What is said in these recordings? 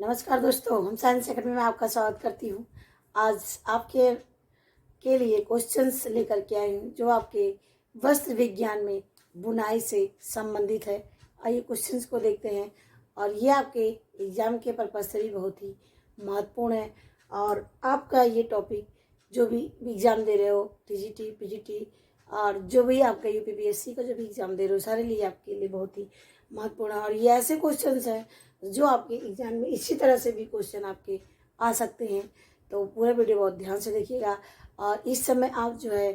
नमस्कार दोस्तों, हम साइंस एकेडमी में आपका स्वागत करती हूँ। आज आपके के लिए क्वेश्चंस लेकर के आई हूँ जो आपके वस्त्र विज्ञान में बुनाई से संबंधित है। आइए क्वेश्चंस को देखते हैं और ये आपके एग्जाम के पर्पज से भी बहुत ही महत्वपूर्ण है। और आपका ये टॉपिक जो भी एग्ज़ाम दे रहे हो, टीजीटी, पीजीटी और जो भी आपका यूपीपीएससी का जो भी एग्ज़ाम दे रहे हो, सारे लिए आपके लिए बहुत ही महत्वपूर्ण है। और ये ऐसे क्वेश्चंस हैं जो आपके एग्जाम में इसी तरह से भी क्वेश्चन आपके आ सकते हैं। तो पूरा वीडियो बहुत ध्यान से देखिएगा। और इस समय आप जो है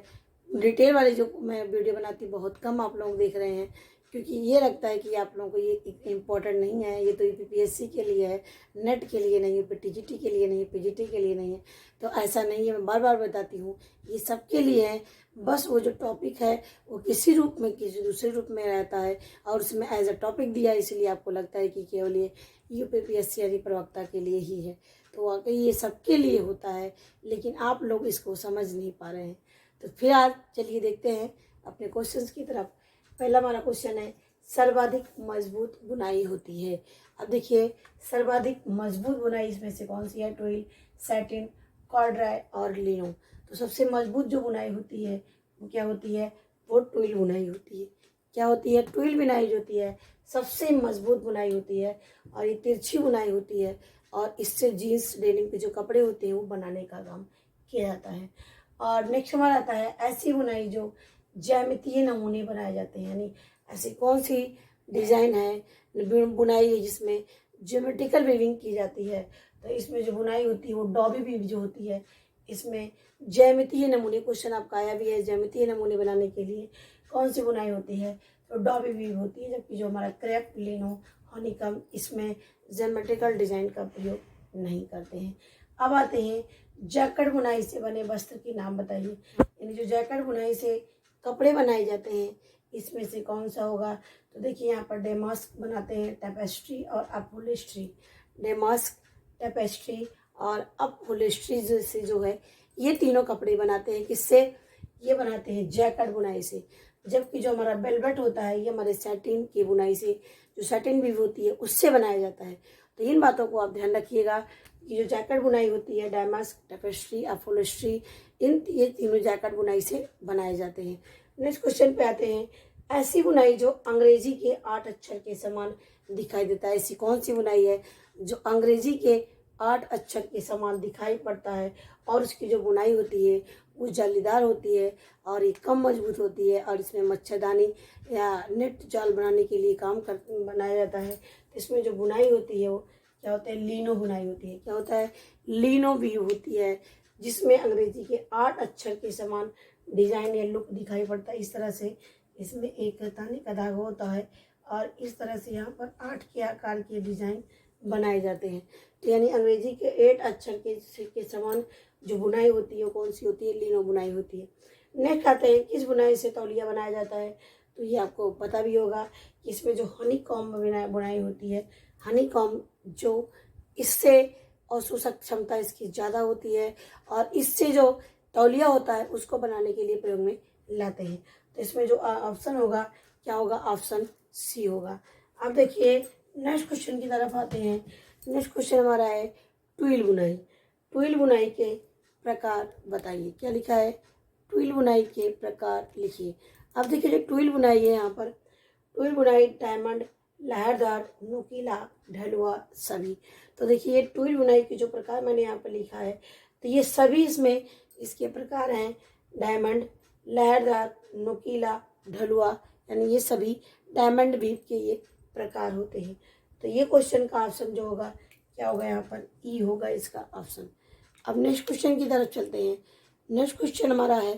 डिटेल वाली जो मैं वीडियो बनाती बहुत कम आप लोग देख रहे हैं, क्योंकि ये लगता है कि आप लोगों को ये इम्पोर्टेंट नहीं है, ये तो यूपीपीएससी के लिए है, नेट के लिए नहीं है, टीजीटी के लिए नहीं है, पीजीटी के लिए नहीं है। तो ऐसा नहीं है, मैं बार बार बताती हूँ, ये सबके लिए है। बस वो जो टॉपिक है वो किसी रूप में किसी दूसरे रूप में रहता है और उसमें एज अ टॉपिक दिया है, इसलिए आपको लगता है कि केवल ये यूपीपीएससी यानी प्रवक्ता के लिए ही है। तो वाकई ये सबके लिए होता है, लेकिन आप लोग इसको समझ नहीं पा रहे हैं। तो फिर आज चलिए देखते हैं अपने क्वेश्चंस की तरफ। पहला हमारा क्वेश्चन है, सर्वाधिक मजबूत बुनाई होती है। अब देखिए, सर्वाधिक मजबूत बुनाई इसमें से कौन सी है? ट्विल, सैटिन, कॉर्डराय और लिनो। तो सबसे मजबूत जो बुनाई होती है वो क्या होती है? वो ट्विल बुनाई होती है। क्या होती है? ट्विल बुनाई जो होती है सबसे मजबूत बुनाई होती है और ये तिरछी बुनाई होती है और इससे जीन्स, डेनिम के जो कपड़े होते हैं वो बनाने का काम किया जाता है। और नेक्स्ट हमारा आता है, ऐसी बुनाई जो ज्यामितीय नमूने बनाए जाते हैं, यानी ऐसी कौन सी डिजाइन है, बुनाई है जिसमें ज्योमेट्रिकल वीविंग की जाती है। तो इसमें जो बुनाई होती है वो डॉबी वीव जो होती है, इसमें ज्यामितीय नमूने, क्वेश्चन आपका आया भी है, ज्यामितीय नमूने बनाने के लिए कौन सी बुनाई होती है? तो डॉबी वीव होती है। जबकि जो हमारा क्रेप, लिनो, हनीकॉम्ब, इसमें ज्योमेट्रिकल डिजाइन का प्रयोग नहीं करते हैं। अब आते हैं, जैकेट बुनाई से बने वस्त्र के नाम बताइए। यानी जो जैकेट बुनाई से कपड़े बनाए जाते हैं इसमें से कौन सा होगा? तो देखिए, यहाँ पर डेमास्क बनाते हैं, टेपेस्ट्री और अपहोल्स्ट्री। डेमास्क, टेपेस्ट्री और अपहोल्स्ट्री से जो है ये तीनों कपड़े बनाते हैं। किससे? ये बनाते हैं जैकेट बुनाई से। जबकि जो हमारा वेलवेट होता है ये हमारे सैटिन की बुनाई से, जो सैटिन वीव होती है उससे बनाया जाता है। तो इन बातों को आप ध्यान रखिएगा कि जो जैकेट बुनाई होती है, डेमास्क, टेपेस्ट्री, अपहोल्स्ट्री, ये तीनों जैकेट बुनाई से बनाए जाते हैं। नेक्स्ट क्वेश्चन पे आते हैं, ऐसी बुनाई जो अंग्रेजी के 8 अक्षर के समान दिखाई देता है। ऐसी कौन सी बुनाई है जो अंग्रेजी के 8 अक्षर के समान दिखाई पड़ता है और उसकी जो बुनाई होती है वो जालीदार होती है और ये कम मजबूत होती है और इसमें मच्छरदानी या नेट जाल बनाने के लिए बनाया जाता है। तो इसमें जो बुनाई होती है वो क्या होता है? लीनो बुनाई होती है। क्या होता है? लीनो वीव होती है, जिसमें अंग्रेजी के 8 अक्षर के समान डिजाइन या लुक दिखाई पड़ता है। इस तरह से इसमें एक ताने का धागा होता है और इस तरह से यहाँ पर 8 के आकार के डिजाइन बनाए जाते हैं। तो यानी अंग्रेजी के 8 अक्षर के समान जो बुनाई होती है वो कौन सी होती है? लीनो बुनाई होती है। नेक्स्ट आते हैं, किस बुनाई से तौलिया बनाया जाता है? तो ये आपको पता भी होगा कि इसमें जो हनीकॉम्ब बुनाई होती है, हनीकॉम्ब जो इससे अवशोषक क्षमता इसकी ज़्यादा होती है और इससे जो तौलिया होता है उसको बनाने के लिए प्रयोग में लाते हैं। तो इसमें जो ऑप्शन होगा क्या होगा? ऑप्शन सी होगा। अब देखिए, नेक्स्ट क्वेश्चन की तरफ आते हैं। नेक्स्ट क्वेश्चन हमारा है, ट्विल बुनाई। ट्विल बुनाई के प्रकार बताइए। क्या लिखा है? ट्विल बुनाई के प्रकार लिखिए। अब देखिए, जो ट्विल बुनाई है यहाँ पर, ट्विल बुनाई डायमंड, लहरदार, नुकीला, ढलुआ, सभी। तो देखिए, ये ट्विल बुनाई के जो प्रकार मैंने यहाँ पर लिखा है तो ये सभी इसमें इसके प्रकार हैं, डायमंड, लहरदार, नुकीला, ढलुआ, यानी ये सभी डायमंड वीव के ये प्रकार होते हैं। तो ये क्वेश्चन का ऑप्शन जो होगा क्या होगा? यहाँ पर ई होगा इसका ऑप्शन। अब नेक्स्ट क्वेश्चन की तरफ चलते हैं। नेक्स्ट क्वेश्चन हमारा है,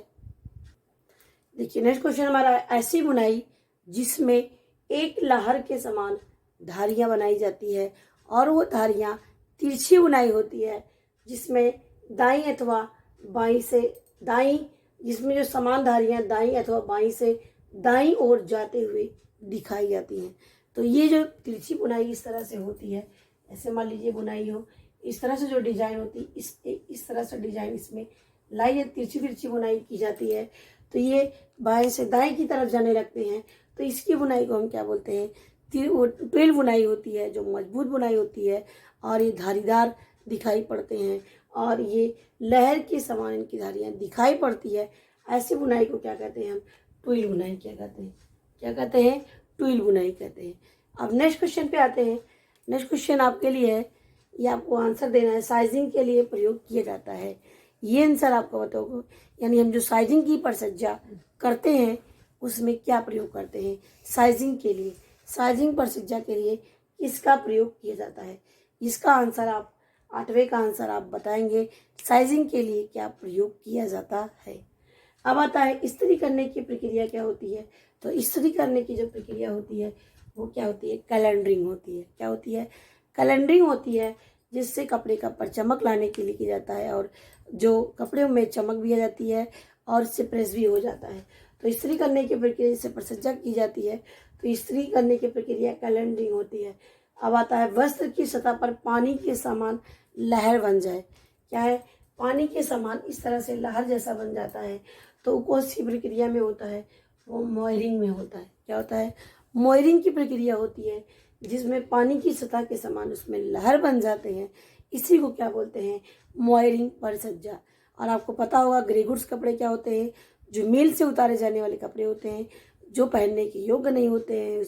देखिए नेक्स्ट क्वेश्चन हमारा है, ऐसी बुनाई जिसमें एक लहर के समान धारियां बनाई जाती है और वो धारियां तिरछी बुनाई होती है, जिसमें दाई अथवा बाई से दाई, जिसमें जो समान धारियां दाई अथवा बाई से दाई ओर जाते हुए दिखाई जाती हैं। तो ये जो तिरछी बुनाई इस तरह से होती है, ऐसे मान लीजिए बुनाई हो, इस तरह से जो डिजाइन होती है, इस तरह से डिजाइन इसमें लाई तिरछी तिरछी बुनाई की जाती है। तो ये बाएं से दाएं की तरफ जाने लगते हैं, तो इसकी बुनाई को हम क्या बोलते हैं? ट्विल बुनाई होती है, जो मजबूत बुनाई होती है और ये धारीदार दिखाई पड़ते हैं और ये लहर के समान इनकी धारियाँ दिखाई पड़ती है। ऐसी बुनाई को क्या कहते हैं हम? ट्विल बुनाई क्या कहते हैं? क्या कहते हैं? ट्विल बुनाई कहते हैं। अब नेक्स्ट क्वेश्चन पे आते हैं। नेक्स्ट क्वेश्चन आपके लिए है, ये आपको आंसर देना है। साइजिंग के लिए प्रयोग किया जाता है, ये आंसर आपको बताओगे। यानी हम जो साइजिंग की परिसज्जा करते हैं उसमें क्या प्रयोग करते हैं? साइजिंग के लिए, साइजिंग परिसज्जा के लिए किसका प्रयोग किया जाता है? इसका आंसर आप 8वें का आंसर आप बताएंगे, साइजिंग के लिए क्या प्रयोग किया जाता है। अब आता है इस्त्री करने की प्रक्रिया क्या होती है। तो इस्त्री करने की जो प्रक्रिया होती है वो क्या होती है? कैलेंडरिंग होती है। क्या होती है? कैलेंडरिंग होती है, जिससे कपड़े का पर चमक लाने के लिए किया जाता है और जो कपड़े में चमक भी आ जाती है और इससे प्रेस भी हो जाता है। तो इस्त्री करने की प्रक्रिया से परिसज्जा की जाती है। तो इस्त्री करने की प्रक्रिया कैलेंडरिंग होती है। अब आता है वस्त्र की सतह पर पानी के समान लहर बन जाए। क्या है? पानी के समान इस तरह से लहर जैसा बन जाता है तो कौन सी प्रक्रिया में होता है? वो मोयरिंग में होता है। क्या होता है? मोयरिंग की प्रक्रिया होती है, जिसमें पानी की सतह के समान उसमें लहर बन जाते हैं। इसी को क्या बोलते हैं? मोयरिंग परिसज्जा। और आपको पता होगा ग्रे गुड्स कपड़े क्या होते हैं? जो मिल से उतारे जाने वाले कपड़े होते हैं, जो पहनने के योग्य नहीं होते हैं।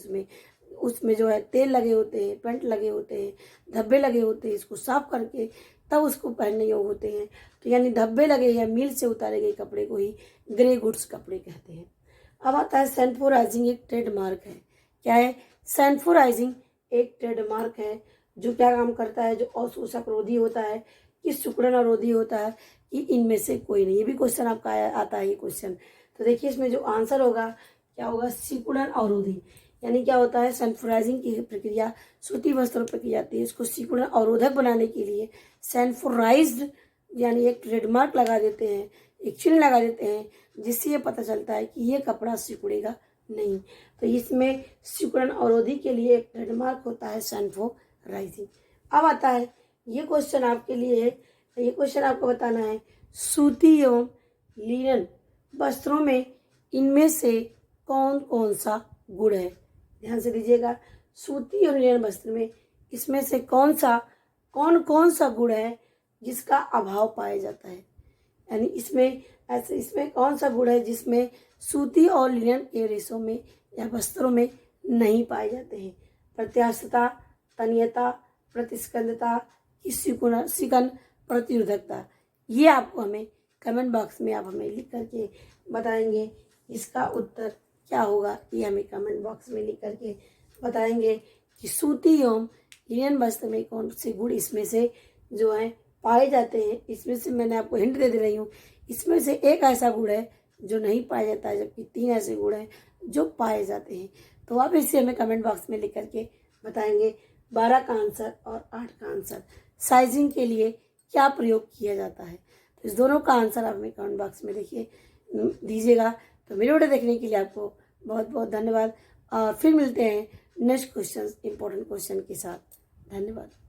उसमें जो है तेल लगे होते हैं, पेंट लगे होते हैं, धब्बे लगे होते हैं। इसको साफ करके तब उसको पहनने योग्य होते हैं। तो यानी धब्बे लगे या मिल से उतारे गए कपड़े को ही ग्रे गुड्स कपड़े कहते हैं। अब आता है सैंटफोराइजिंग एक ट्रेडमार्क है। क्या है? सैंटफोराइजिंग एक ट्रेडमार्क है जो क्या काम करता है? जो अशोषक रोधी होता है कि सिकुड़न अवरोधी होता है कि इनमें से कोई नहीं। ये भी क्वेश्चन आपका आता है ये क्वेश्चन। तो देखिए इसमें जो आंसर होगा क्या होगा? सिकुड़न अवरोधी। यानी क्या होता है? सैंटफोराइजिंग की प्रक्रिया सूती वस्त्रों पर की जाती है। इसको सिकुड़न अवरोधक बनाने के लिए सैंटफोराइज्ड यानी एक ट्रेडमार्क लगा देते हैं, एक चिन्ह लगा देते हैं, जिससे ये पता चलता है कि ये कपड़ा सिकुड़ेगा नहीं। तो इसमें सिकुड़न अवरोधी के लिए एक ट्रेडमार्क होता है सैंटफोराइजिंग। अब आता है ये क्वेश्चन आपके लिए है। ये क्वेश्चन आपको बताना है सूती एवं लिनन वस्त्रों में इनमें से कौन कौन सा गुण है? ध्यान से दीजिएगा। सूती और लिनन वस्त्र में इसमें से कौन कौन सा गुण है जिसका अभाव पाया जाता है? यानी इसमें कौन सा गुण है जिसमें सूती और लिनन के रेशों में या वस्त्रों में नहीं पाए जाते हैं? प्रत्यास्थता, तन्यता, प्रतिस्कंदता, सिकन, प्रतिरोधकता। ये आपको हमें कमेंट बॉक्स में आप हमें लिख करके बताएंगे। इसका उत्तर क्या होगा ये हमें कमेंट बॉक्स में लिख करके बताएंगे कि सूती एवं लिनन वस्त्र में कौन से गुण इसमें से जो है पाए जाते हैं। इसमें से मैंने आपको हिंट दे रही हूँ, इसमें से एक ऐसा गुण है जो नहीं पाया जाता है, जबकि 3 ऐसे गुण हैं जो पाए जाते हैं। तो आप इसे हमें कमेंट बॉक्स में लिख करके बताएंगे 12 का आंसर और 8 का आंसर। साइजिंग के लिए क्या प्रयोग किया जाता है? तो इस दोनों का आंसर आप हमें कमेंट बॉक्स में दीजिएगा। तो मेरे वीडियो देखने के लिए आपको बहुत बहुत धन्यवाद और फिर मिलते हैं नेक्स्ट क्वेश्चन इंपॉर्टेंट क्वेश्चन के साथ। धन्यवाद।